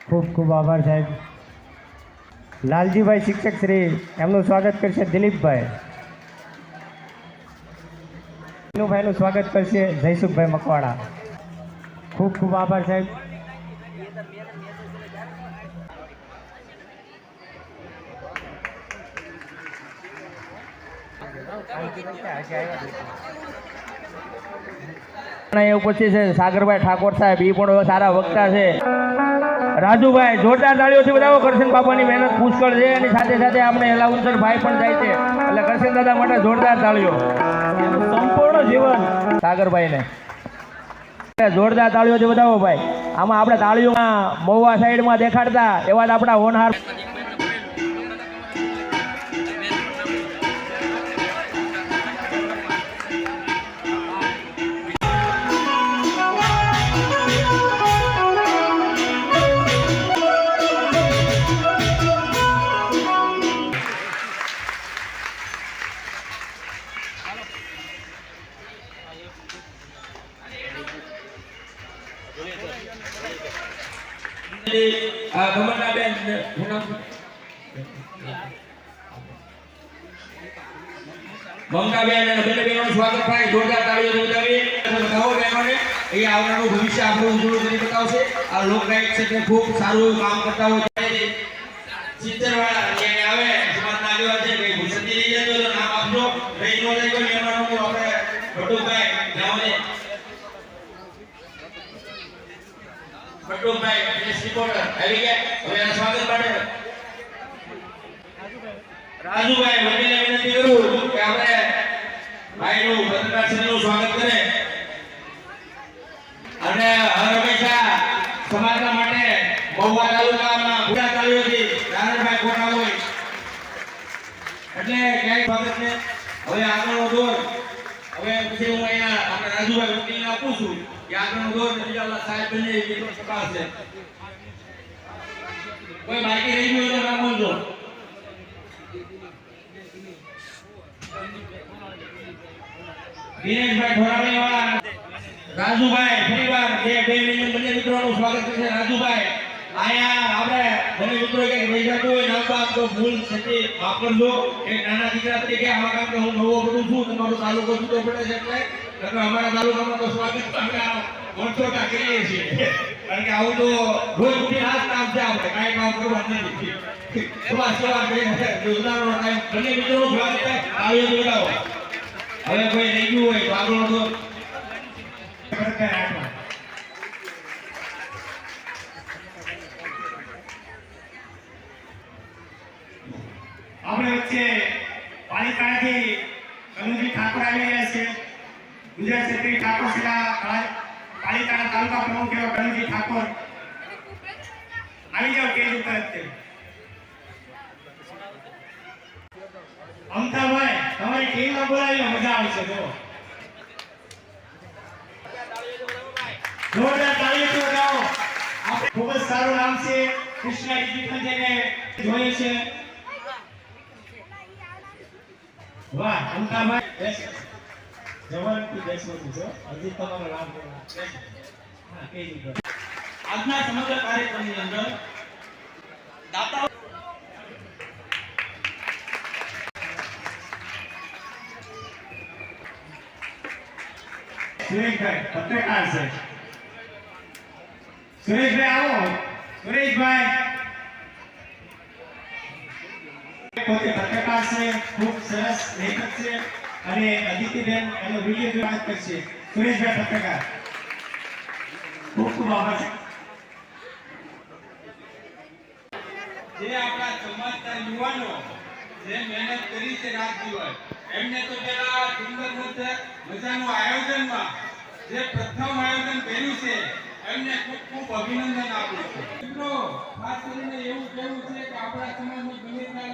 ખૂબ ખૂબ આભાર સાહેબ. લાલજીભાઈ શિક્ષક શ્રી એમનું સ્વાગત કરશે દિલીપભાઈ. ભાઈનું સ્વાગત કરશે જયસુખભાઈ મકવાણા. ખૂબ ખૂબ આભાર સાહેબ. ઉપસ્થિત છે સાગરભાઈ ઠાકોર સાહેબ, એ પણ સારા વક્તા છે. રાજુભાઈ જોરદાર તાળીઓથી બધાઓ. કરશન બાપાની મહેનત પુષ્કળ છે, એની સાથે સાથે આપણે એલાઉન્સર ભાઈ પણ જાય છે, એટલે કરશન દાદા માટે જોરદાર તાળીઓ. સંપૂર્ણ જીવન સાગરભાઈને જોરદાર તાળીઓથી બધાઓ ભાઈ. આમાં આપણે તાળીઓમાં મહુવા સાઈડમાં દેખાડતા એવા જ આપણા હોનહાર મંગાબેન અને બંને બહેનોનું સ્વાગત થાય. જોરદાર તાળીઓ બતાવી બતાવો બહેનોને. એ આવનારું ભવિષ્ય આપણું ઉજ્જવળ કરી બતાવશે. આ લોકગાયક ક્ષેત્રે ખૂબ સારું કામ કરતા હોય છે. 70 વાળા અહીંયા આવે સમાજના આગેવાન છે, ભાઈ ભૂષણજી લઈ જજો તો નામ આપજો. રહી નો લઈ કોઈ મહેમાનોનું આપણે ભટ્ટુભાઈ જાઓને. ભટ્ટુભાઈ રિપોર્ટર આવી ગયા. હવે એના સ્વાગત માટે રાજુભાઈ વડીલે વિનંતી કરું કે આપણે ભાઈનું પત્રકાર શ્રીનું સ્વાગત કરે અને હર હંમેશા સમાજના માટે મહુવા તાલુકામાં પૂરા તાળીઓથી નારાયણભાઈ કોટા હોય એટલે ક્યાંય સ્વાગત છે. હવે આગળનો દોર હવે પછી હું અહીંયા આપણે રાજુભાઈ વડીલને આપું છું કે આગળનો દોર નજીકવાલા સાહેબ બને એટલો સપાસ છે. કોઈ બાકી રહી ગયું તો નામ બોલજો. દિનેશભાઈ ઠોરાણી વાળા રાજુભાઈ ફરીવાર બે મિનિટ બંને મિત્રોનું સ્વાગત છે. રાજુભાઈ આયા આપણે બંને મિત્રો કે રહી જતું હોય નામ બાપ તો ભૂલ થતી માફ કરજો. એક નાના દીકરા તરીકે આવા કામ કે હું નવો કરું છું, તમારો તાલુકો જુદો પડે છે એટલે અમારા તાલુકામાં તો સ્વાગત અમે 100% કરીએ છીએ. કારણ કે આવું તો રોજ ઉઠી આ કામ છે, આપણે કાંઈ કામ કરવાનું નથી. સવાર ઉદાહરણો ટાઈમ બંને મિત્રોનું સ્વાગત થાય. આવ્યો તો બતાવો. હવે કોઈ રહી ગયું હોય તો આગળ તો આપણે વચ્ચે પાલિતાણાથી કનુજી ઠાકોર આવી રહ્યા છે. ગુજરાત ક્ષત્રિય ઠાકોર શિલા પાલિતાણા તાલુકા પ્રમુખ એવા કનુજી ઠાકોર આવી જાવ કેજ ઉપર અત્યારે. અમતાભાઈ તમારી ટીમમાં બોલાવી મજા આવશે. જો જોરદાર તાળીઓ બજાવો. આપણે ખૂબ જ સારું નામ છે કૃષ્ણ ડિજિટલ જેને જોઈએ છે. વાહ અમતાભાઈ જવાનથી બેસવું છો હજી તમારો લાભ હા કેજ ઉપર. આજના સમગ્ર કાર્યક્રમની અંદર દાતા સુરેશભાઈ પત્રકાર છે. સુરેશભાઈ આવો. સુરેશભાઈ પોતે પત્રકાર છે, ખૂબ સરસ લેખક છે અને અદિતિબેન એનો વિડીયો વાત કરશે. સુરેશભાઈ પત્રકાર ખૂબ ખૂબ આભાર. જે આપણા સમાજના યુવાનો જે મહેનત કરી છે રાત દિવસ, એમને તો પેલા સુંદર મજાનું આયોજનમાં જે પ્રથમ આયોજન કર્યું છે એમને ખૂબ ખૂબ અભિનંદન આપું છું. મિત્રો ખાસ કરીને એવું કહેવું છે કે આપણા સમાજની ગમે ત્યાં